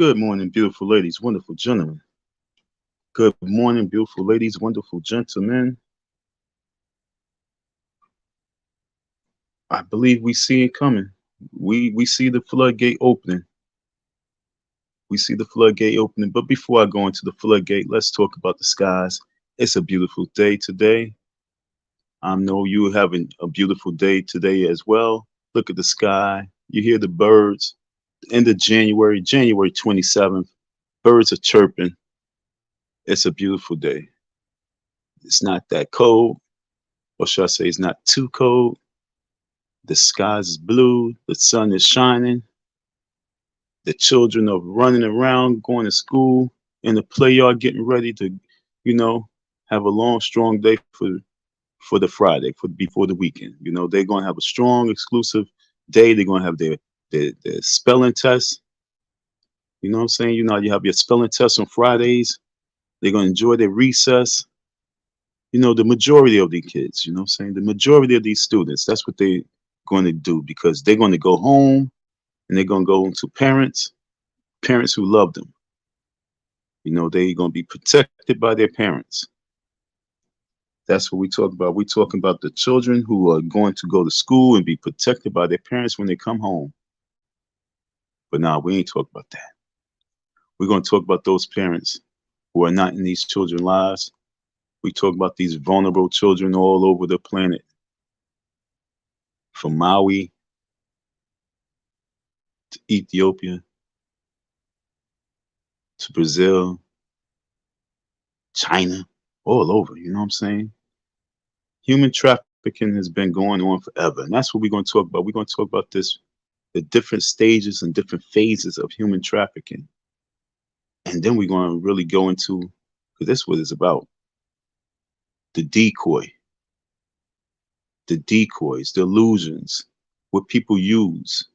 Good morning, beautiful ladies, wonderful gentlemen. Good morning, beautiful ladies, wonderful gentlemen. I believe we see it coming. We see the floodgate opening. We see the floodgate opening. But before I go into the floodgate, let's talk about the skies. It's a beautiful day today. I know you're having a beautiful day today as well. Look at the sky. You hear the birds. End of January, January 27th. Birds are chirping. It's a beautiful day. It's not that cold, or should I say it's not too cold. The sky is blue, the sun is shining, the children are running around, going to school, in the play yard, getting ready to, you know, have a long, strong day for the Friday, for before the weekend. They're gonna have a strong, exclusive day. They're gonna have their spelling test. You know what I'm saying? You have your spelling test on Fridays. They're gonna enjoy their recess. The majority of these kids, you know what I'm saying? The majority of these students, that's what they're going to do, because they're going to go home and they're going to go into parents who love them. They're going to be protected by their parents. That's what we talk about. We're talking about the children who are going to go to school and be protected by their parents when they come home. But now we ain't talking about that. We're going to talk about those parents who are not in these children's lives. We talk about these vulnerable children all over the planet, from Maui to Ethiopia to Brazil, China, all over. You know what I'm saying? Human trafficking has been going on forever, and that's what we're going to talk about. We're going to talk about the different stages and different phases of human trafficking, and then we're going to really go into, because that's what it's about, the decoys, the illusions, what people use,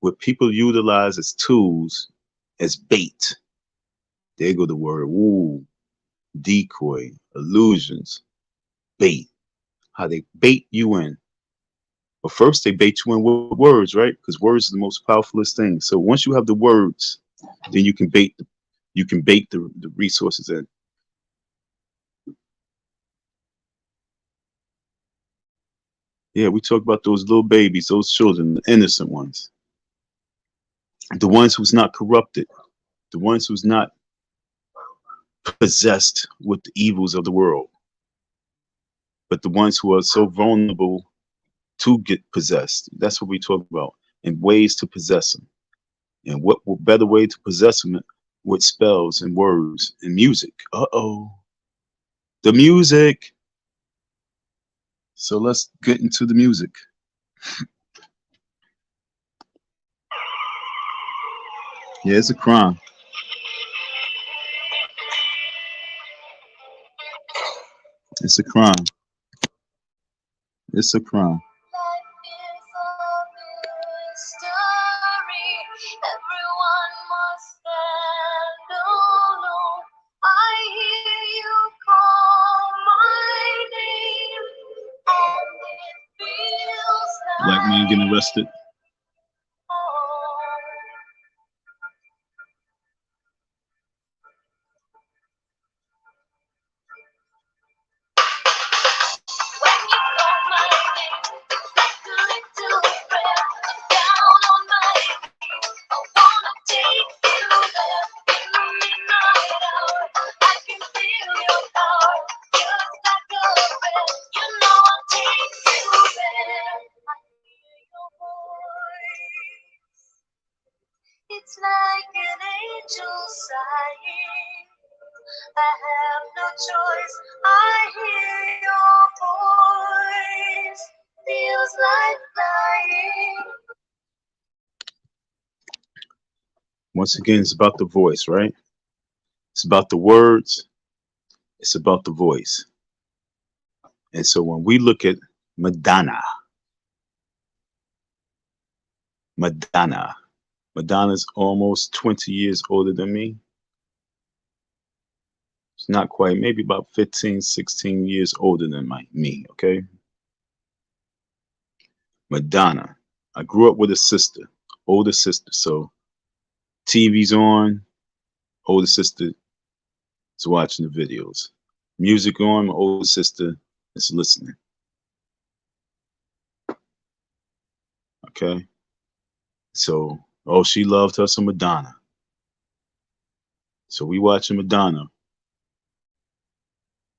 what people utilize as tools, as bait. There go the word. Ooh, decoy, illusions, bait. How they bait you in. But first they bait you in with words, right? Because words is the most powerfulest thing. So once you have the words, then you can bait the resources in. Yeah, we talk about those little babies, those children, the innocent ones, the ones who's not corrupted, the ones who's not possessed with the evils of the world, but the ones who are so vulnerable to get possessed. That's what we talk about, and ways to possess them. And what better way to possess them with spells and words and music? Uh-oh, the music. So let's get into the music. Yeah, it's a crime. It's a crime. It's a crime. Black man getting arrested. It's like an angel sighing. I have no choice. I hear your voice. Feels like flying. Once again, it's about the voice, right? It's about the words. It's about the voice. And so when we look at Madonna, Madonna's almost 20 years older than me. It's not quite, maybe about 15, 16 years older than me, okay? Madonna. I grew up with a sister, older sister, so TV's on, older sister is watching the videos. Music on, my older sister is listening. Okay. So, oh, she loved her some Madonna. So we watching Madonna.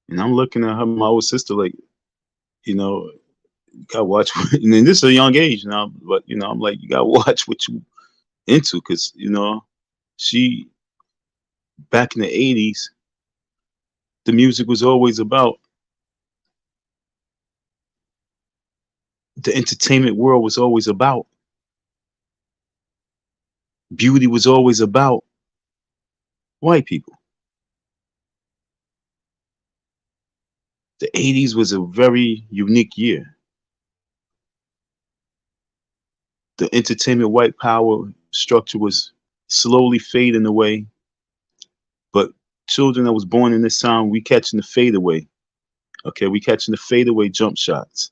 And I'm looking at her, my older sister, like, you know, you gotta watch. And then this is a young age now, but I'm like, you gotta watch what you into, because she back in the '80s, the music was always about the entertainment world was always about beauty was always about white people. The '80s was a very unique year. The entertainment white power structure was slowly fading away, but children that was born in this time, we catching the fade away. Okay, we catching the fade away jump shots.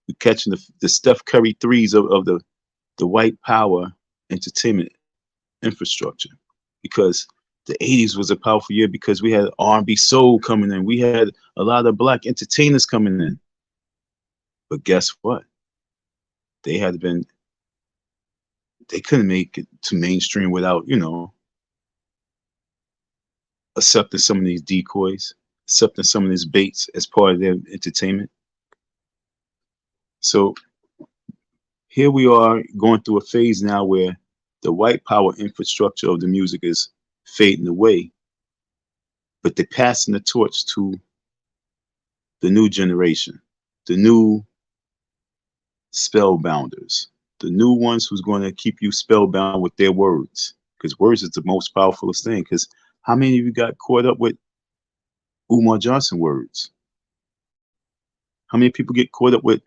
We catching the Steph Curry threes of the white power entertainment infrastructure, because the '80s was a powerful year because we had R&B soul coming in. We had a lot of black entertainers coming in. But guess what? They had been they couldn't make it to mainstream without, accepting some of these decoys, accepting some of these baits as part of their entertainment. So here we are going through a phase now where the white power infrastructure of the music is fading away, but they're passing the torch to the new generation, the new spellbounders, the new ones who's going to keep you spellbound with their words, because words is the most powerful thing. Because how many of you got caught up with Umar Johnson words? How many people get caught up with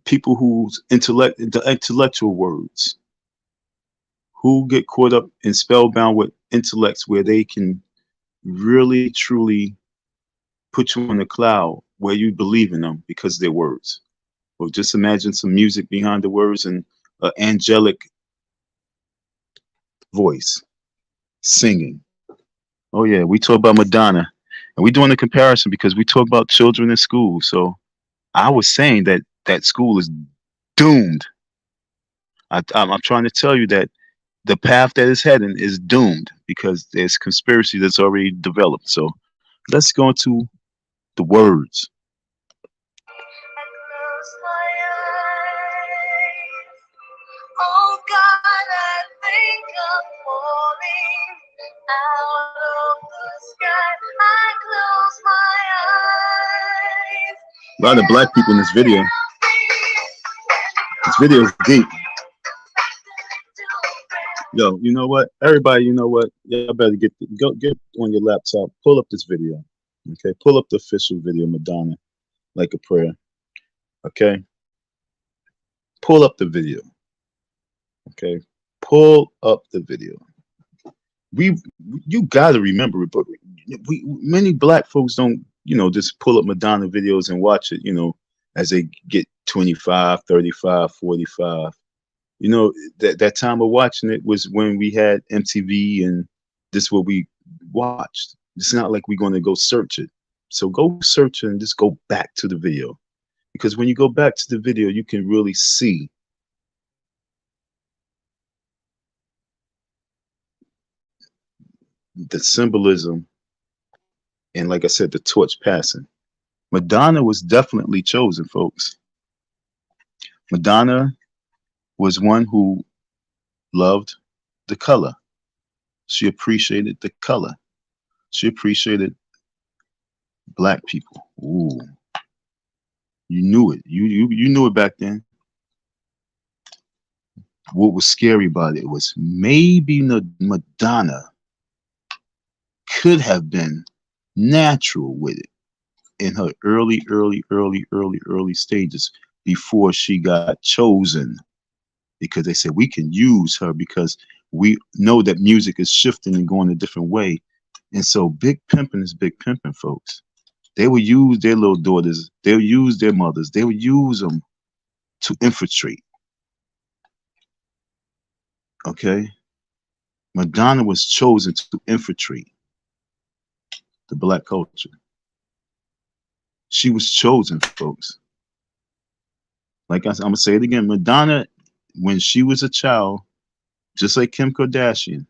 people whose the intellectual words? Who get caught up and spellbound with intellects where they can really truly put you on a cloud where you believe in them because of their words? Or just imagine some music behind the words and an angelic voice singing. Oh yeah, we talk about Madonna, and we're doing a comparison because we talk about children in school. So I was saying that school is doomed. I'm trying to tell you that the path that it's heading is doomed because there's conspiracy that's already developed. So let's go into the words. I close my eyes. Oh God, I think I'm falling out of the sky. I close my eyes. A lot of black people in this video. This video is deep. Yo, you know what? Everybody, you know what? Y'all better get on your laptop. Pull up this video. Okay, pull up the official video, Madonna, like a prayer. Okay, pull up the video. Okay, pull up the video. You got to remember it, but many black folks don't, just pull up Madonna videos and watch it, as they get 25, 35, 45. That time of watching it was when we had MTV, and this is what we watched. It's not like we're going to go search it. So go search it and just go back to the video, because when you go back to the video, you can really see the symbolism and, like I said, the torch passing. Madonna was definitely chosen, folks. Madonna was one who loved the color. She appreciated the color. She appreciated black people. Ooh, you knew it. You knew it back then. What was scary about it was maybe Madonna could have been natural with it in her early stages before she got chosen, because they said we can use her because we know that music is shifting and going a different way. And so big pimping is big pimping, folks. They would use their little daughters, they would use their mothers, they would use them to infiltrate. Okay, Madonna was chosen to infiltrate the black culture. She was chosen, folks. Like I'm gonna say it again. Madonna, when she was a child, just like Kim Kardashian,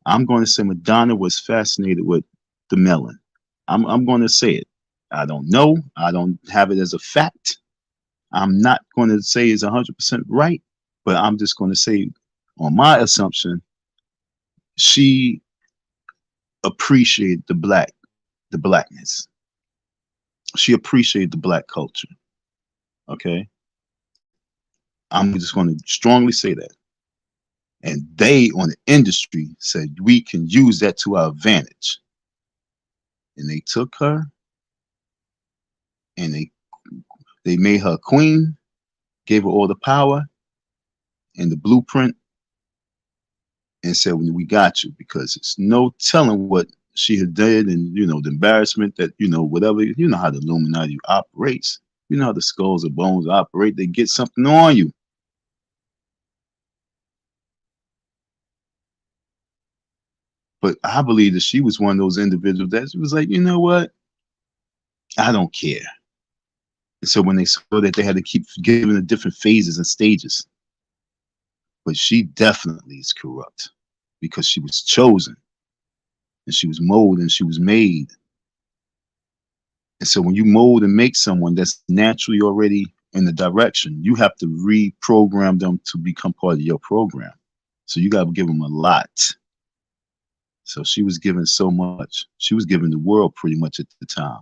I'm going to say Madonna was fascinated with the melon. I'm going to say it. I don't know. I don't have it as a fact. I'm not going to say it's 100% right, but I'm just going to say, on my assumption, she appreciated the blackness. She appreciated the black culture. Okay, I'm just going to strongly say that. And they on the industry said we can use that to our advantage. And they took her and they made her queen, gave her all the power and the blueprint, and said, well, we got you, because it's no telling what she had did, and the embarrassment that whatever, how the Illuminati operates, how the skulls and bones operate. They get something on you. But I believe that she was one of those individuals that was like, you know what? I don't care. And so when they saw that they had to keep giving the different phases and stages, but she definitely is corrupt because she was chosen and she was molded and she was made. And so when you mold and make someone that's naturally already in the direction, you have to reprogram them to become part of your program. So you got to give them a lot. So she was given so much. She was given the world pretty much at the time.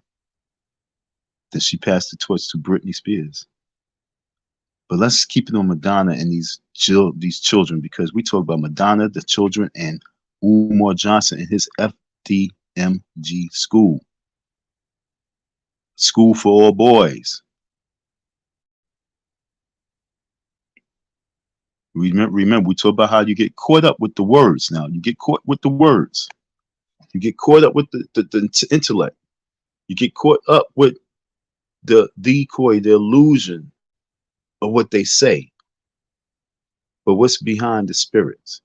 Then she passed the torch to Britney Spears. But let's keep it on Madonna and these children, because we talk about Madonna, the children, and Umar Johnson and his FDMG school for all boys. Remember, we talk about how you get caught up with the words. Now you get caught with the words. You get caught up with the intellect. You get caught up with the decoy, the illusion of what they say. But what's behind the spirits?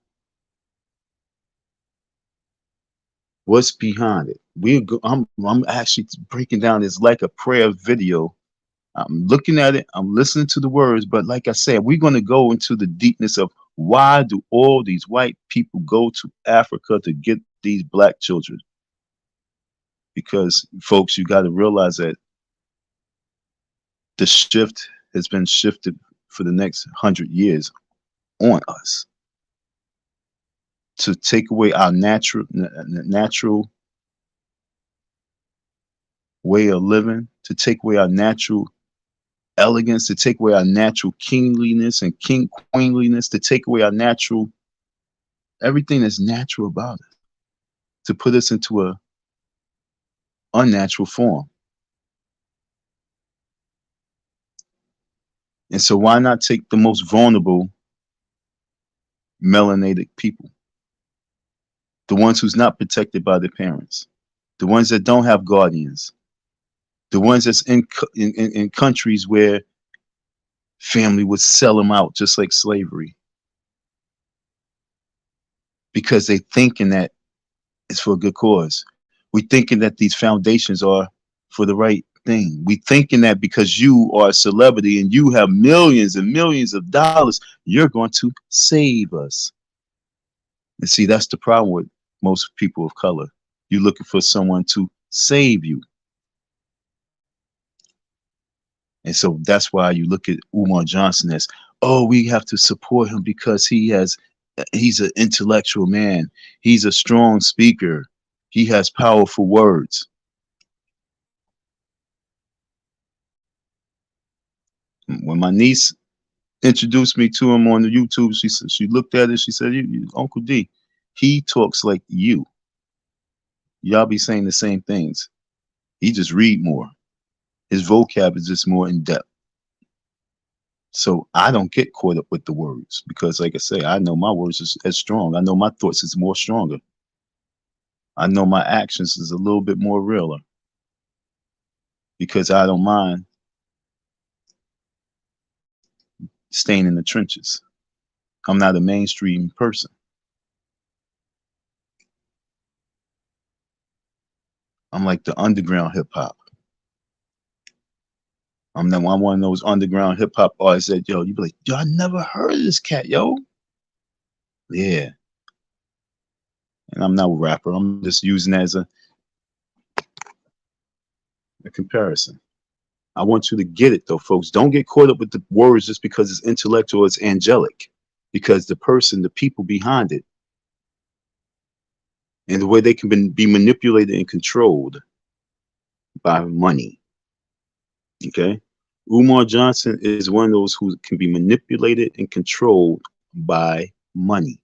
What's behind it? I'm actually breaking down this like a prayer video. I'm looking at it, I'm listening to the words, but like I said, we're going to go into the deepness of why do all these white people go to Africa to get these black children? Because, folks, you got to realize that the shift has been shifted for the next 100 years on us to take away our natural way of living, to take away our natural elegance, to take away our natural kingliness and queenliness, to take away our natural, everything that's natural about it, to put us into a unnatural form. And so why not take the most vulnerable melanated people, the ones who's not protected by their parents, the ones that don't have guardians, the ones that's in countries where family would sell them out just like slavery, because they thinking that it's for a good cause. We thinking that these foundations are for the right thing. We thinking that because you are a celebrity and you have millions and millions of dollars, you're going to save us. And see, that's the problem with most people of color. You're looking for someone to save you. And so that's why you look at Umar Johnson as, oh, we have to support him because he's an intellectual man. He's a strong speaker. He has powerful words. When my niece introduced me to him on the YouTube, she looked at it. She said, Uncle D, he talks like you. Y'all be saying the same things. He just read more. His vocab is just more in depth. So I don't get caught up with the words because, like I say, I know my words is as strong. I know my thoughts is more stronger. I know my actions is a little bit more realer because I don't mind staying in the trenches. I'm not a mainstream person. I'm like the underground hip hop. I'm one of those underground hip hop artists that, yo, you be like, yo, I never heard of this cat, yo. Yeah. And I'm not a rapper. I'm just using it as a comparison. I want you to get it though, folks. Don't get caught up with the words just because it's intellectual, it's angelic. Because the person, the people behind it, and the way they can be manipulated and controlled by money. Okay? Umar Johnson is one of those who can be manipulated and controlled by money.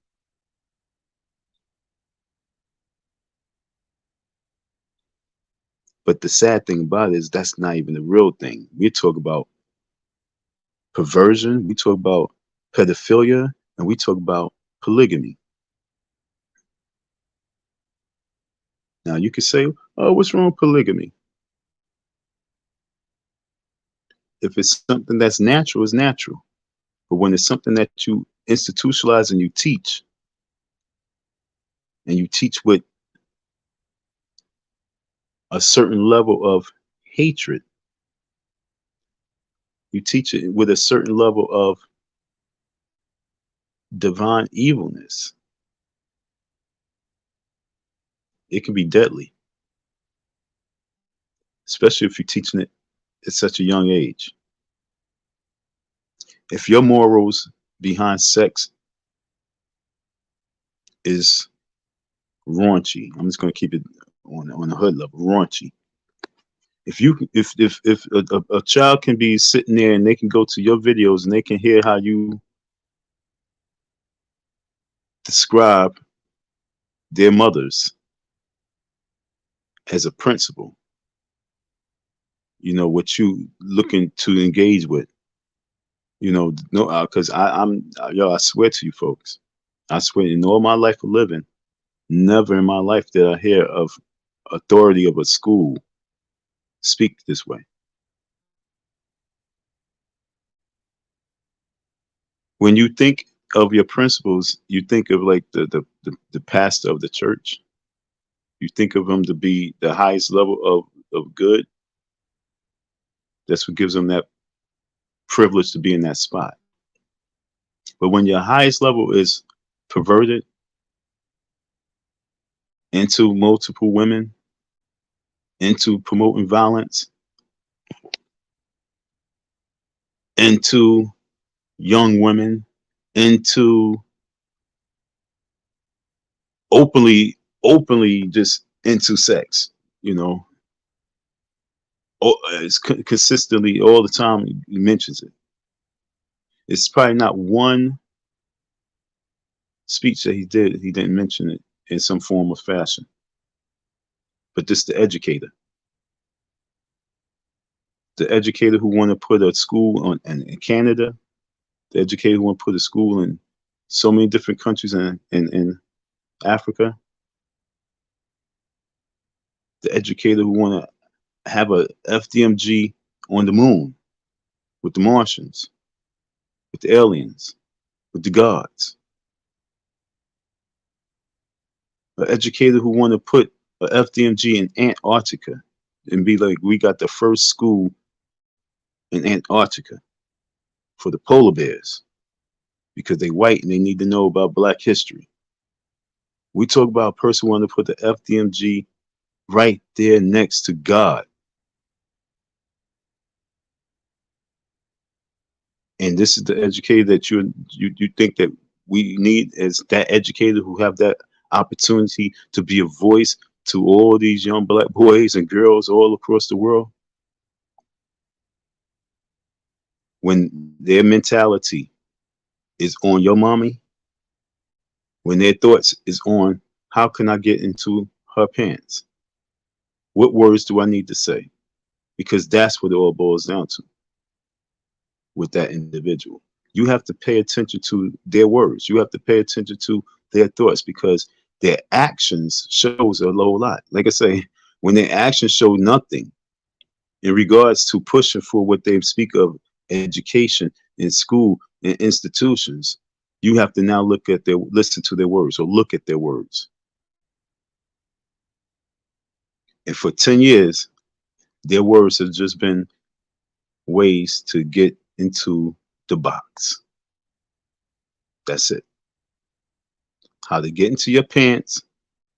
But the sad thing about it is that's not even the real thing. We talk about perversion, we talk about pedophilia, and we talk about polygamy. Now you could say, oh, what's wrong with polygamy? If it's something that's natural, it's natural. But when it's something that you institutionalize and you teach with a certain level of hatred, you teach it with a certain level of divine evilness, it can be deadly, especially if you're teaching it at such a young age. If your morals behind sex is raunchy, I'm just going to keep it on the hood level, raunchy. If a child can be sitting there and they can go to your videos and they can hear how you describe their mothers as a principal, you know, what you looking to engage with, you know, no, because I swear to you folks, I swear in all my life of living, never in my life did I hear of authority of a school speak this way. When you think of your principals, you think of like the pastor of the church. You think of him to be the highest level of good. That's what gives them that privilege to be in that spot. But when your highest level is perverted into multiple women, into promoting violence, into young women, into openly just into sex, you know, it's consistently all the time he mentions it. It's probably not one speech that he didn't mention it in some form or fashion. But this the educator who want to put a school in Canada, the educator who want to put a school in so many different countries in Africa, the educator who want to have a FDMG on the moon with the Martians, with the aliens, with the gods, an educator who want to put a FDMG in Antarctica and be like, we got the first school in Antarctica for the polar bears because they white and they need to know about black history. We talk about a person wanting to put the FDMG right there next to God. And this is the educator that you think that we need as that educator who have that opportunity to be a voice to all these young black boys and girls all across the world. When their mentality is on your mommy, when their thoughts is on how can I get into her pants? What words do I need to say? Because that's what it all boils down to with that individual. You have to pay attention to their words. You have to pay attention to their thoughts because their actions shows a low lot. Like I say, when their actions show nothing in regards to pushing for what they speak of education in school and institutions, You have to now listen to their words, or look at their words. And for 10 years, their words have just been ways to get into the box. That's it. How to get into your pants,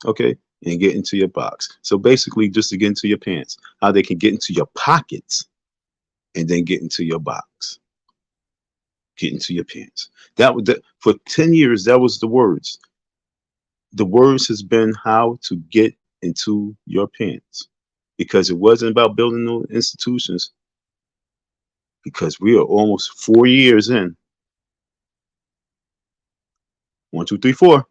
okay, and get into your box. So basically, just to get into your pants, how they can get into your pockets and then get into your box, get into your pants. That was for 10 years. That was the words. The words has been how to get into your pants, because it wasn't about building no institutions. Because we are almost 4 years in. 1, 2, 3, 4.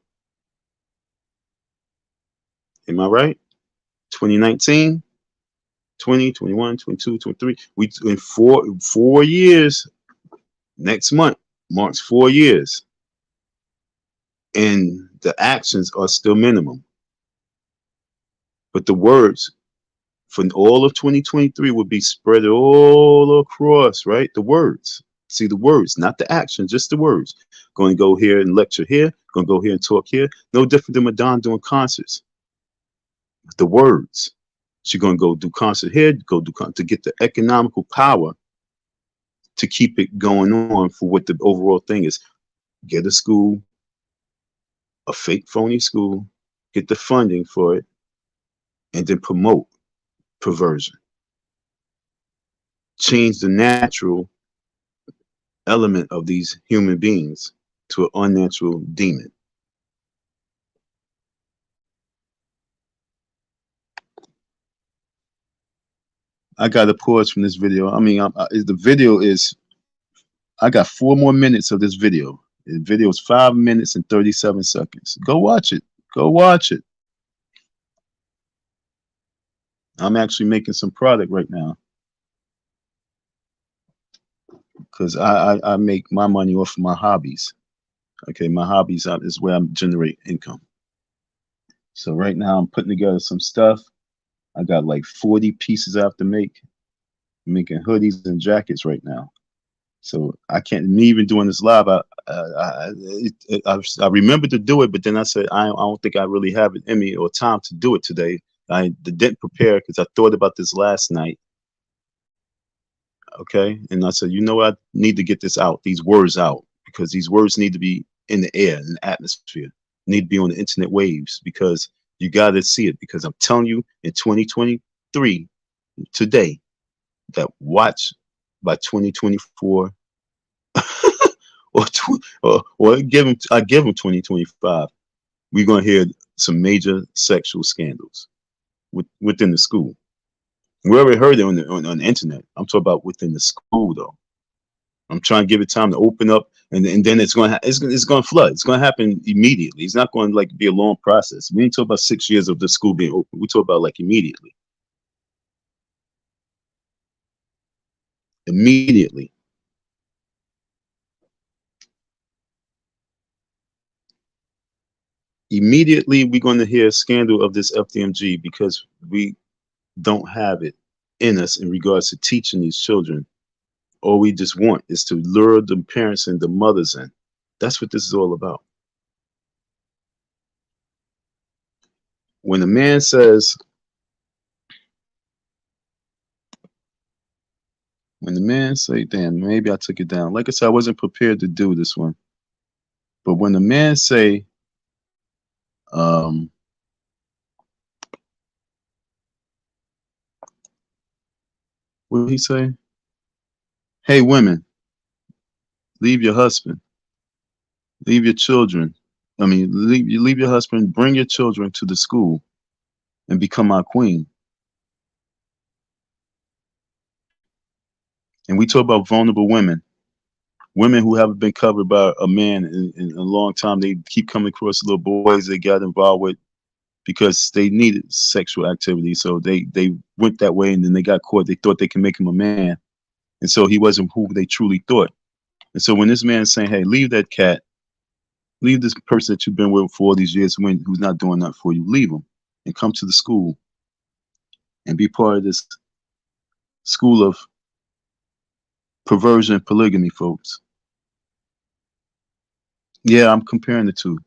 Am I right? 2019, 20, 21, 22, 23. We in 4 years. Next month marks 4 years, and the actions are still minimum. But the words for all of 2023 will be spread all across, right? The words. See the words, not the action, just the words. Going to go here and lecture here, going to go here and talk here. No different than Madonna doing concerts. The words. She's going to go do concert here, go do to get the economical power to keep it going on for what the overall thing is. Get a school, a fake phony school, get the funding for it, and then promote perversion. Change the natural element of these human beings to an unnatural demon. I got to pause from this video. I mean, the video is, I got 4 more minutes of this video. The video is 5 minutes and 37 seconds. Go watch it. Go watch it. I'm actually making some product right now, because I make my money off of my hobbies. Okay, my hobbies is where I generate income. So right now I'm putting together some stuff. I got like 40 pieces I have to make. I'm making hoodies and jackets right now. So I can't, me even doing this live, I remember to do it, but then I said, I don't think I really have it in me or time to do it today. I didn't prepare because I thought about this last night. Okay. And I said, you know what? I need to get this out, these words out, because these words need to be in the air, in the atmosphere, need to be on the internet waves, because you got to see it. Because I'm telling you, in 2023, today, that watch by 2024, or I give them 2025, we're going to hear some major sexual scandals within the school. We already heard it on the internet. I'm talking about within the school, though. I'm trying to give it time to open up, and then it's going to flood. It's going to happen immediately. It's not going to like be a long process. We ain't talking about 6 years of the school being open. We talk about like immediately. Immediately. Immediately, we're going to hear a scandal of this FDMG, because we don't have it in us in regards to teaching these children. All we just want is to lure the parents and the mothers in. That's what this is all about. When a man says, damn, maybe I took it down. Like I said, I wasn't prepared to do this one. But when the man say, what did he say? Hey, women, leave your husband, leave your children. I mean, leave your husband, bring your children to the school and become our queen. And we talk about vulnerable women who haven't been covered by a man in a long time. They keep coming across little boys they got involved with because they needed sexual activity. So they went that way, and then they got caught. They thought they can make him a man. And so he wasn't who they truly thought. And so when this man is saying, hey, leave that cat, leave this person that you've been with for all these years who's not doing that for you, leave him and come to the school and be part of this school of perversion and polygamy, folks. Yeah, I'm comparing the two.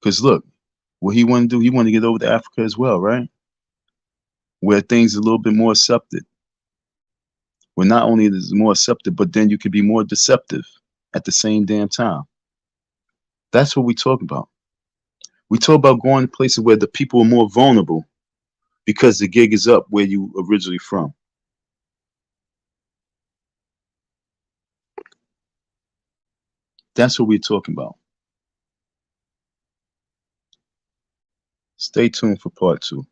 Because look, what he want to do, he want to get over to Africa as well, right? Where things are a little bit more accepted. Where not only is it more accepted, but then you can be more deceptive at the same damn time. That's what we talk about. We talk about going to places where the people are more vulnerable because the gig is up where you originally from. That's what we're talking about. Stay tuned for part two.